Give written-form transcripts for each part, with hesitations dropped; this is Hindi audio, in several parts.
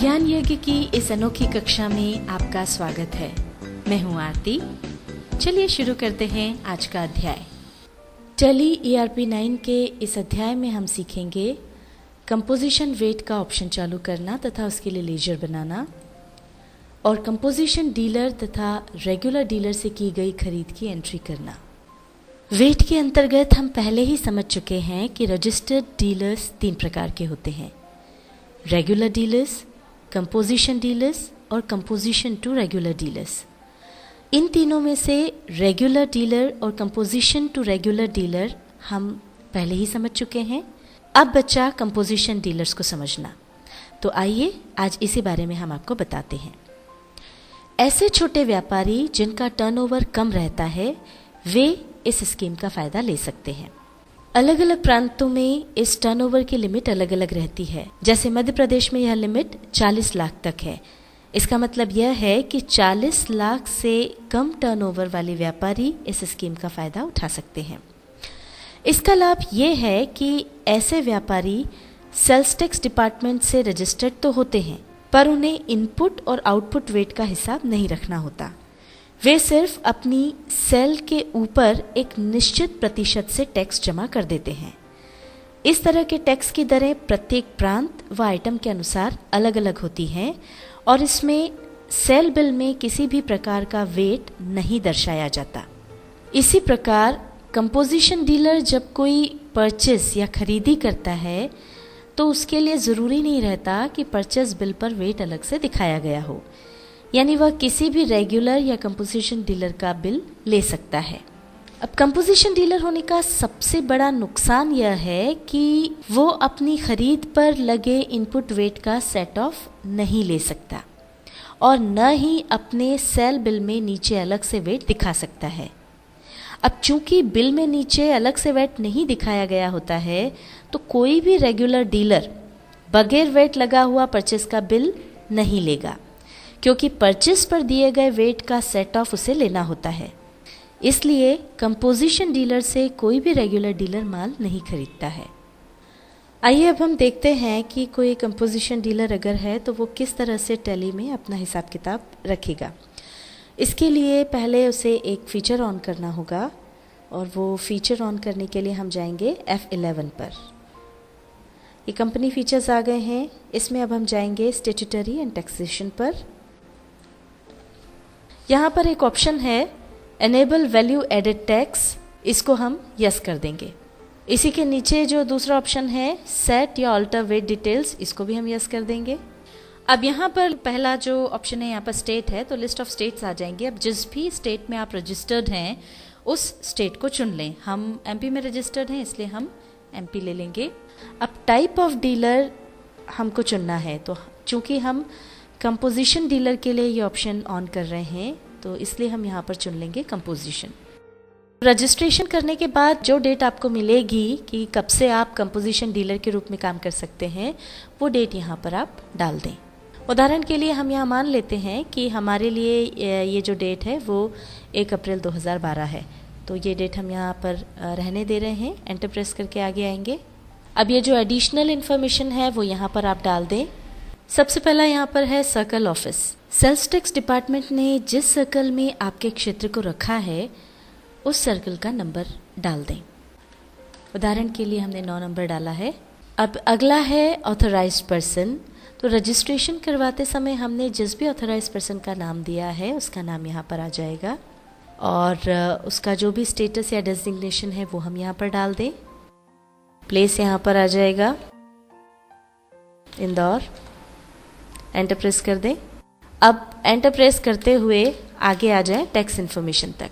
ज्ञान यज्ञ की इस अनोखी कक्षा में आपका स्वागत है। मैं हूं आरती। चलिए शुरू करते हैं आज का अध्याय। टैली ERP 9 के इस अध्याय में हम सीखेंगे कंपोजिशन वेट का ऑप्शन चालू करना तथा उसके लिए लेजर बनाना और कंपोजिशन डीलर तथा रेगुलर डीलर से की गई खरीद की एंट्री करना। वेट के अंतर्गत हम पहले ही समझ चुके हैं कि रजिस्टर्ड डीलर्स 3 प्रकार के होते हैं: रेगुलर डीलर्स, कंपोजिशन डीलर्स और कंपोजिशन टू रेगुलर डीलर्स। इन तीनों में से रेगुलर डीलर और कंपोजिशन टू रेगुलर डीलर हम पहले ही समझ चुके हैं। अब बचा कंपोजिशन डीलर्स को समझना। तो आइए आज इसी बारे में हम आपको बताते हैं। ऐसे छोटे व्यापारी जिनका टर्नओवर कम रहता है वे इस स्कीम का फायदा ले सकते हैं। अलग अलग प्रांतों में इस टर्नओवर की लिमिट अलग अलग रहती है। जैसे मध्य प्रदेश में यह लिमिट 40 लाख तक है। इसका मतलब यह है कि 40 लाख से कम टर्नओवर वाले व्यापारी इस स्कीम का फायदा उठा सकते हैं। इसका लाभ ये है कि ऐसे व्यापारी सेल्स टैक्स डिपार्टमेंट से रजिस्टर्ड तो होते हैं, पर उन्हें इनपुट और आउटपुट वेट का हिसाब नहीं रखना होता। वे सिर्फ अपनी सेल के ऊपर एक निश्चित प्रतिशत से टैक्स जमा कर देते हैं। इस तरह के टैक्स की दरें प्रत्येक प्रांत व आइटम के अनुसार अलग अलग होती हैं और इसमें सेल बिल में किसी भी प्रकार का वेट नहीं दर्शाया जाता। इसी प्रकार कंपोजिशन डीलर जब कोई परचेस या खरीदी करता है तो उसके लिए ज़रूरी नहीं रहता कि परचेस बिल पर वेट अलग से दिखाया गया हो, यानी वह किसी भी रेगुलर या कंपोजिशन डीलर का बिल ले सकता है। अब कंपोजिशन डीलर होने का सबसे बड़ा नुकसान यह है कि वो अपनी खरीद पर लगे इनपुट वेट का सेट ऑफ नहीं ले सकता और न ही अपने सेल बिल में नीचे अलग से वेट दिखा सकता है। अब चूंकि बिल में नीचे अलग से वेट नहीं दिखाया गया होता है तो कोई भी रेगुलर डीलर बगैर वेट लगा हुआ परचेस का बिल नहीं लेगा, क्योंकि परचेस पर दिए गए वेट का सेट ऑफ उसे लेना होता है। इसलिए कंपोजिशन डीलर से कोई भी रेगुलर डीलर माल नहीं खरीदता है। आइए अब हम देखते हैं कि कोई कंपोजिशन डीलर अगर है तो वो किस तरह से टैली में अपना हिसाब किताब रखेगा। इसके लिए पहले उसे एक फीचर ऑन करना होगा और वो फीचर ऑन करने के लिए हम जाएंगे F11 पर। ये कंपनी फीचर्स आ गए हैं। इसमें अब हम जाएंगे स्टैट्यूटरी एंड टैक्सेशन पर। यहाँ पर एक ऑप्शन है एनेबल वैल्यू एडेड टैक्स, इसको हम यस कर देंगे। इसी के नीचे जो दूसरा ऑप्शन है सेट या ऑल्टर वेट डिटेल्स, इसको भी हम यस कर देंगे। अब यहाँ पर पहला जो ऑप्शन है यहाँ पर स्टेट है, तो लिस्ट ऑफ स्टेट्स आ जाएंगे। अब जिस भी स्टेट में आप रजिस्टर्ड हैं उस स्टेट को चुन लें। हम MP में रजिस्टर्ड हैं इसलिए हम MP ले लेंगे। अब टाइप ऑफ डीलर हमको चुनना है, तो चूंकि हम कंपोजिशन डीलर के लिए ये ऑप्शन ऑन कर रहे हैं तो इसलिए हम यहाँ पर चुन लेंगे कंपोजिशन। रजिस्ट्रेशन करने के बाद जो डेट आपको मिलेगी कि कब से आप कंपोजिशन डीलर के रूप में काम कर सकते हैं, वो डेट यहाँ पर आप डाल दें। उदाहरण के लिए हम यहाँ मान लेते हैं कि हमारे लिए ये जो डेट है वो 1 अप्रैल 2012 है, तो ये डेट हम यहाँ पर रहने दे रहे हैं। एंटर प्रेस करके आगे आएंगे। अब ये जो एडिशनल इन्फॉर्मेशन है वो यहाँ पर आप डाल दें। सबसे पहला यहाँ पर है circle office. Sales tax department ने जिस सर्कल में आपके क्षेत्र को रखा है उस सर्कल का नंबर डाल दें। उदाहरण के लिए हमने 9 नंबर डाला है। अब अगला है ऑथराइज्ड पर्सन। तो रजिस्ट्रेशन करवाते समय हमने जिस भी ऑथराइज्ड पर्सन का नाम दिया है उसका नाम यहाँ पर आ जाएगा और उसका जो भी स्टेटस या डेजिग्नेशन है वो हम यहाँ पर डाल दें। प्लेस यहाँ पर आ जाएगा इंदौर। एंटर प्रेस कर दें। अब एंटर प्रेस करते हुए आगे आ जाए टैक्स इन्फॉर्मेशन तक।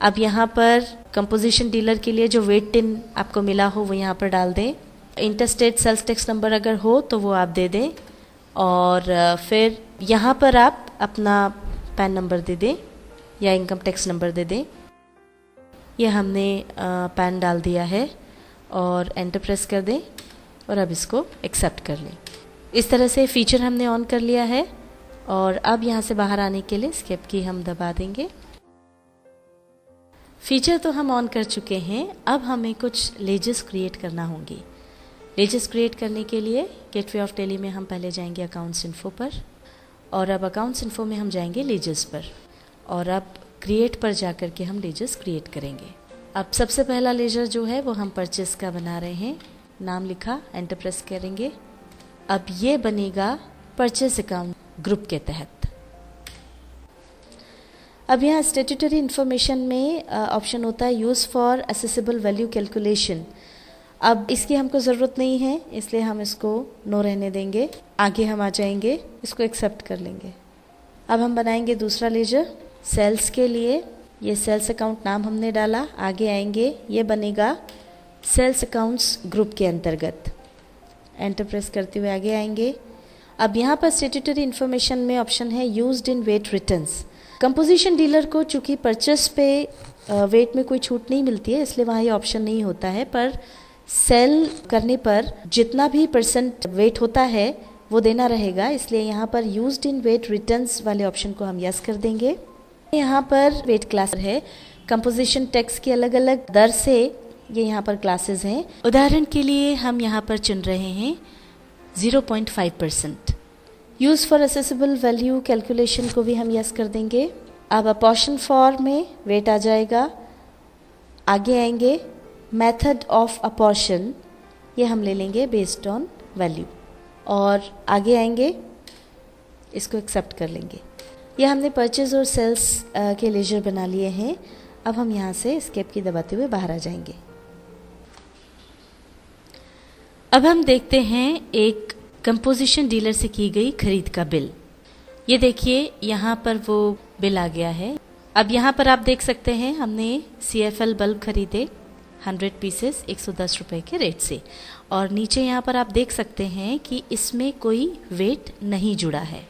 अब यहाँ पर कंपोजिशन डीलर के लिए जो वेट टिन आपको मिला हो वो यहाँ पर डाल दें। इंटरस्टेट सेल्स टैक्स नंबर अगर हो तो वो आप दे दें और फिर यहाँ पर आप अपना पैन नंबर दे दें या इनकम टैक्स नंबर दे दें। ये हमने पैन डाल दिया है और एंटर प्रेस कर दें और अब इसको एक्सेप्ट कर लें। इस तरह से फीचर हमने ऑन कर लिया है और अब यहाँ से बाहर आने के लिए एस्केप की हम दबा देंगे। फीचर तो हम ऑन कर चुके हैं। अब हमें कुछ लेजेस क्रिएट करना होंगे। लेजर्स क्रिएट करने के लिए गेटवे ऑफ टैली में हम पहले जाएंगे अकाउंट्स इन्फो पर, और अब अकाउंट्स इन्फो में हम जाएंगे लेजर्स पर, और अब क्रिएट पर जाकर के हम लेजर्स क्रिएट करेंगे। अब सबसे पहला लेजर जो है वो हम परचेस का बना रहे हैं। नाम लिखा, एंटर प्रेस करेंगे। अब ये बनेगा परचेस अकाउंट ग्रुप के तहत। अब यहाँ स्टैट्यूटरी इन्फॉर्मेशन में ऑप्शन होता है use for accessible value calculation. अब इसकी हमको ज़रूरत नहीं है, इसलिए हम इसको नो रहने देंगे। आगे हम आ जाएंगे, इसको एक्सेप्ट कर लेंगे। अब हम बनाएंगे दूसरा लेजर सेल्स के लिए। ये सेल्स अकाउंट नाम हमने डाला। आगे आएंगे, ये बनेगा सेल्स अकाउंट्स ग्रुप के अंतर्गत। एंटर प्रेस करते हुए आगे आएंगे। अब यहाँ पर स्टैट्यूटरी इन्फॉर्मेशन में ऑप्शन है used in VAT returns. Composition dealer को चूंकि परचेस पे वेट में कोई छूट नहीं मिलती है, इसलिए वहाँ ये ऑप्शन नहीं होता है, पर सेल करने पर जितना भी % वेट होता है वो देना रहेगा, इसलिए यहाँ पर यूज्ड इन वेट रिटर्न्स वाले ऑप्शन को हम यस कर देंगे। यहाँ पर वेट क्लास है, कंपोजिशन टैक्स की अलग अलग दर से ये यहाँ पर क्लासेस हैं। उदाहरण के लिए हम यहाँ पर चुन रहे हैं 0.5%। Use for accessible value calculation को भी हम यस कर देंगे। अब अपॉर्शन फॉर में वेट आ जाएगा। आगे आएंगे, मेथड ऑफ अपॉर्शन ये हम ले लेंगे बेस्ड ऑन वैल्यू, और आगे आएंगे, इसको एक्सेप्ट कर लेंगे। यह हमने परचेज और सेल्स के लेजर बना लिए हैं। अब हम यहाँ से एस्केप की दबाते हुए बाहर आ जाएंगे। अब हम देखते हैं एक कंपोजिशन डीलर से की गई खरीद का बिल। ये देखिए यहाँ पर वो बिल आ गया है। अब यहाँ पर आप देख सकते हैं हमने CFL बल्ब खरीदे 100 पीसेस 110 रुपए के रेट से, और नीचे यहाँ पर आप देख सकते हैं कि इसमें कोई वेट नहीं जुड़ा है।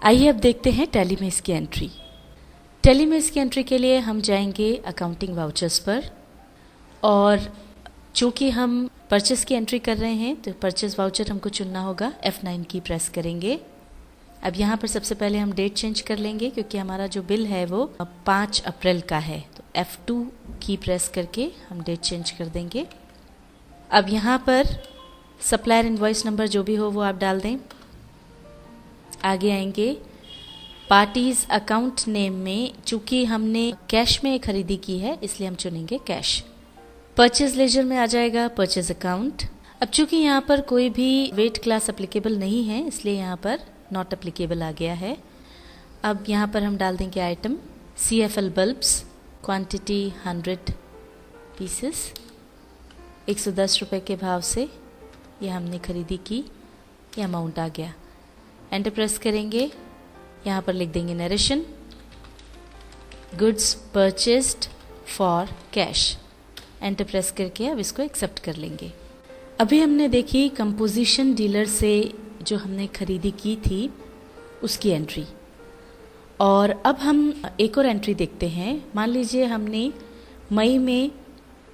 आइए अब देखते हैं टैली में इसकी एंट्री। टैली में इसकी एंट्री के लिए हम जाएंगे अकाउंटिंग वाउचर्स पर, और चूँकि हम परचेस की एंट्री कर रहे हैं तो परचेस वाउचर हमको चुनना होगा। F9 की प्रेस करेंगे। अब यहाँ पर सबसे पहले हम डेट चेंज कर लेंगे, क्योंकि हमारा जो बिल है वो 5 अप्रैल का है, तो F2 की प्रेस करके हम डेट चेंज कर देंगे। अब यहाँ पर सप्लायर इनवॉइस नंबर जो भी हो वो आप डाल दें। आगे आएंगे, पार्टीज अकाउंट नेम में चूँकि हमने कैश में खरीदी की है इसलिए हम चुनेंगे कैश। परचेज लेजर में आ जाएगा परचेज अकाउंट। अब चूंकि यहाँ पर कोई भी वेट क्लास एप्लीकेबल नहीं है, इसलिए यहाँ पर नॉट एप्लीकेबल आ गया है। अब यहाँ पर हम डाल देंगे item CFL bulbs, quantity 100 pieces 110 रुपये के भाव से ये हमने खरीदी की, ये अमाउंट आ गया। एंटर प्रेस करेंगे। यहाँ पर लिख देंगे narration, goods purchased for cash. Enter press करके अब इसको एक्सेप्ट कर लेंगे। अभी हमने देखी कंपोजिशन डीलर से जो हमने खरीदी की थी उसकी एंट्री, और अब हम एक और एंट्री देखते हैं। मान लीजिए हमने मई में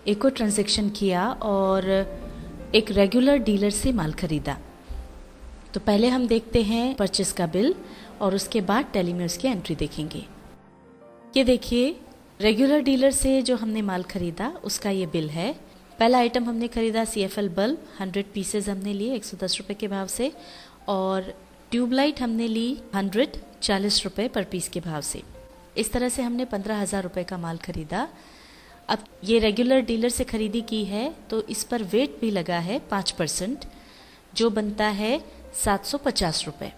एक और ट्रांजैक्शन किया और एक रेगुलर डीलर से माल खरीदा। तो पहले हम देखते हैं परचेस का बिल, और उसके बाद टैली में उसकी एंट्री देखेंगे। ये देखिए, रेगुलर डीलर से जो हमने माल खरीदा उसका ये बिल है। पहला आइटम हमने खरीदा CFL बल्ब 100 पीसेज हमने लिए 110 रुपये के भाव से, और ट्यूबलाइट हमने ली 100 40 रुपये पर पीस के भाव से। इस तरह से हमने 15,000 रुपये का माल खरीदा। अब ये रेगुलर डीलर से खरीदी की है तो इस पर वेट भी लगा है 5%, जो बनता है 750 रुपये।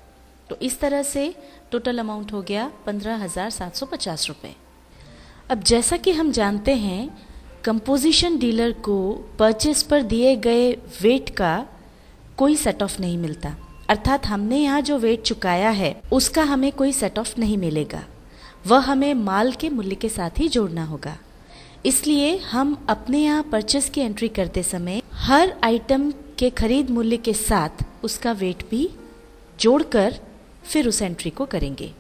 तो इस तरह से टोटल अमाउंट हो गया 15,750 रुपये। अब जैसा कि हम जानते हैं कंपोजिशन डीलर को परचेस पर दिए गए वेट का कोई सेट ऑफ नहीं मिलता, अर्थात हमने यहाँ जो वेट चुकाया है उसका हमें कोई सेट ऑफ नहीं मिलेगा, वह हमें माल के मूल्य के साथ ही जोड़ना होगा। इसलिए हम अपने यहाँ परचेस की एंट्री करते समय हर आइटम के खरीद मूल्य के साथ उसका वेट भी जोड़कर फिर उस एंट्री को करेंगे।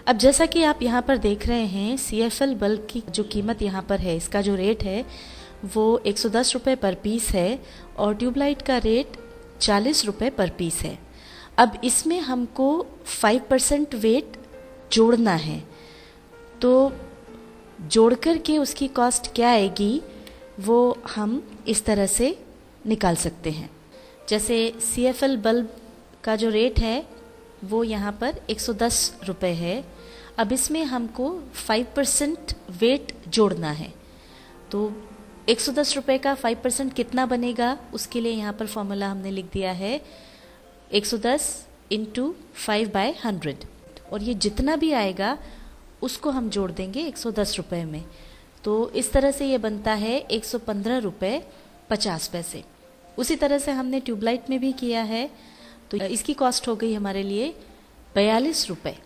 अब जैसा कि आप यहाँ पर देख रहे हैं CFL बल्ब की जो कीमत यहाँ पर है, इसका जो रेट है वो 110 रुपये पर पीस है, और ट्यूबलाइट का रेट 40 रुपये पर पीस है। अब इसमें हमको 5% वेट जोड़ना है, तो जोड़ कर के उसकी कॉस्ट क्या आएगी वो हम इस तरह से निकाल सकते हैं। जैसे CFL बल्ब का जो रेट है वो यहाँ पर 110 रुपये है। अब इसमें हमको 5% वेट जोड़ना है, तो 110 रुपये का 5% कितना बनेगा, उसके लिए यहाँ पर फॉर्मूला हमने लिख दिया है 110 इंटू 5/100, और ये जितना भी आएगा उसको हम जोड़ देंगे 110 रुपये में। तो इस तरह से ये बनता है 115 रुपये 50 पैसे। उसी तरह से हमने ट्यूबलाइट में भी किया है, तो इसकी कॉस्ट हो गई हमारे लिए 42 रुपये।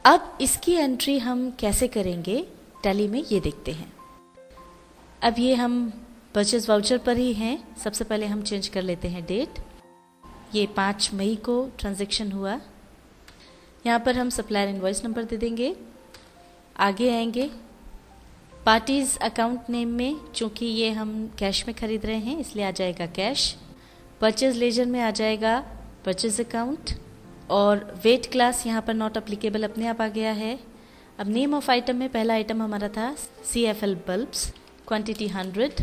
अब इसकी एंट्री हम कैसे करेंगे टैली में, ये देखते हैं। अब ये हम परचेज वाउचर पर ही हैं। सबसे पहले हम चेंज कर लेते हैं डेट। ये 5 मई को ट्रांजैक्शन हुआ। यहाँ पर हम सप्लायर इनवॉइस नंबर दे देंगे। आगे आएंगे पार्टीज अकाउंट नेम में, चूंकि ये हम कैश में खरीद रहे हैं इसलिए आ जाएगा कैश। परचेज लेजर में आ जाएगा परचेज अकाउंट, और वेट क्लास यहाँ पर नॉट अप्लीकेबल अपने आप आ गया है। अब नेम ऑफ आइटम में पहला आइटम हमारा था CFL बल्ब्स, क्वांटिटी 100।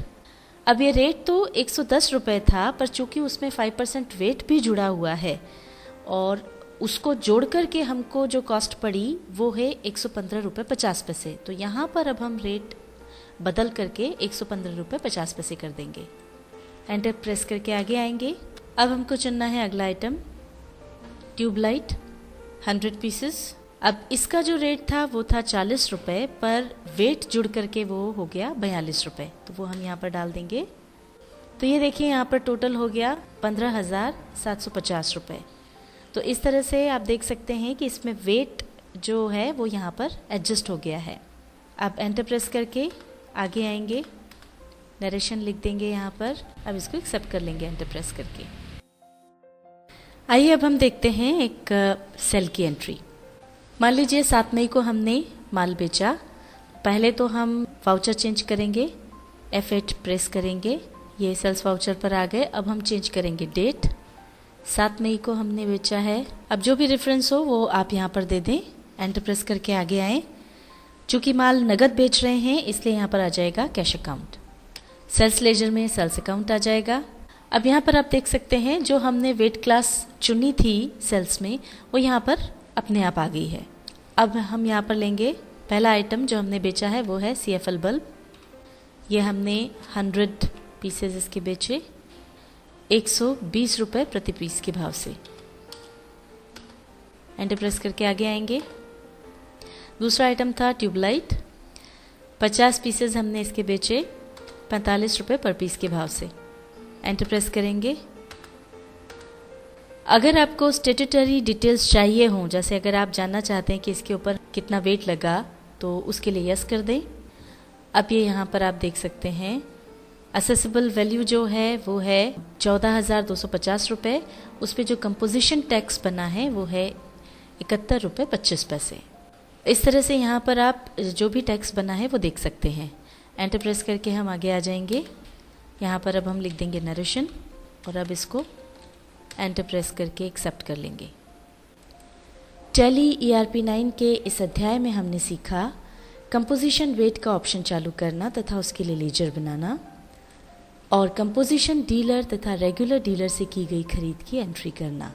अब ये रेट तो 110 रुपये था, पर चूंकि उसमें 5% वेट भी जुड़ा हुआ है और उसको जोड़ करके हमको जो कॉस्ट पड़ी वो है 115 रुपये 50 पैसे। तो यहाँ पर अब हम रेट बदल करके 115 रुपये 50 पैसे कर देंगे। एंटर प्रेस करके आगे आएंगे। अब हमको चुनना है अगला आइटम, ट्यूबलाइट 100 पीसेस। अब इसका जो रेट था वो था 40 रुपये, पर वेट जुड़ करके वो हो गया 42 रुपये, तो वो हम यहाँ पर डाल देंगे। तो ये देखिए यहाँ पर टोटल हो गया 15,750 रुपये। तो इस तरह से आप देख सकते हैं कि इसमें वेट जो है वो यहाँ पर एडजस्ट हो गया है। अब एंटर प्रेस करके आगे आएंगे, नरेशन लिख देंगे यहाँ पर। अब इसको एक्सेप्ट कर लेंगे एंटर प्रेस करके। आइए अब हम देखते हैं एक सेल की एंट्री। मान लीजिए 7 मई को हमने माल बेचा। पहले तो हम वाउचर चेंज करेंगे, F8 प्रेस करेंगे, ये सेल्स वाउचर पर आ गए। अब हम चेंज करेंगे डेट, 7 मई को हमने बेचा है। अब जो भी रेफरेंस हो वो आप यहाँ पर दे दें। एंटर प्रेस करके आगे आएँ। चूँकि माल नगद बेच रहे हैं इसलिए यहाँ पर आ जाएगा कैश अकाउंट। सेल्स लेजर में सेल्स अकाउंट आ जाएगा। अब यहाँ पर आप देख सकते हैं जो हमने वेट क्लास चुनी थी सेल्स में वो यहाँ पर अपने आप आ गई है। अब हम यहाँ पर लेंगे पहला आइटम जो हमने बेचा है वो है CFL बल्ब। ये हमने 100 पीसेज इसके बेचे 120 रुपये प्रति पीस के भाव से। एंटर प्रेस करके आगे आएंगे। दूसरा आइटम था ट्यूबलाइट, 50 पीसेज हमने इसके बेचे 45 रुपये पर पीस के भाव से। एंटर प्रेस करेंगे। अगर आपको स्टेट्यूटरी डिटेल्स चाहिए हों, जैसे अगर आप जानना चाहते हैं कि इसके ऊपर कितना वेट लगा, तो उसके लिए यस कर दें। अब ये यहाँ पर आप देख सकते हैं असेसिबल वैल्यू जो है वो है 14,250 रुपये। उस पर जो कंपोजिशन टैक्स बना है वो है 71 रुपये 25 पैसे। इस तरह से यहाँ पर आप जो भी टैक्स बना है वो देख सकते हैं। एंटर प्रेस करके हम आगे आ जाएंगे। यहाँ पर अब हम लिख देंगे नरेशन, और अब इसको एंटर प्रेस करके एक्सेप्ट कर लेंगे। टैली ERP 9 के इस अध्याय में हमने सीखा कंपोजिशन वेट का ऑप्शन चालू करना तथा उसके लिए लेजर बनाना, और कंपोजिशन डीलर तथा रेगुलर डीलर से की गई खरीद की एंट्री करना।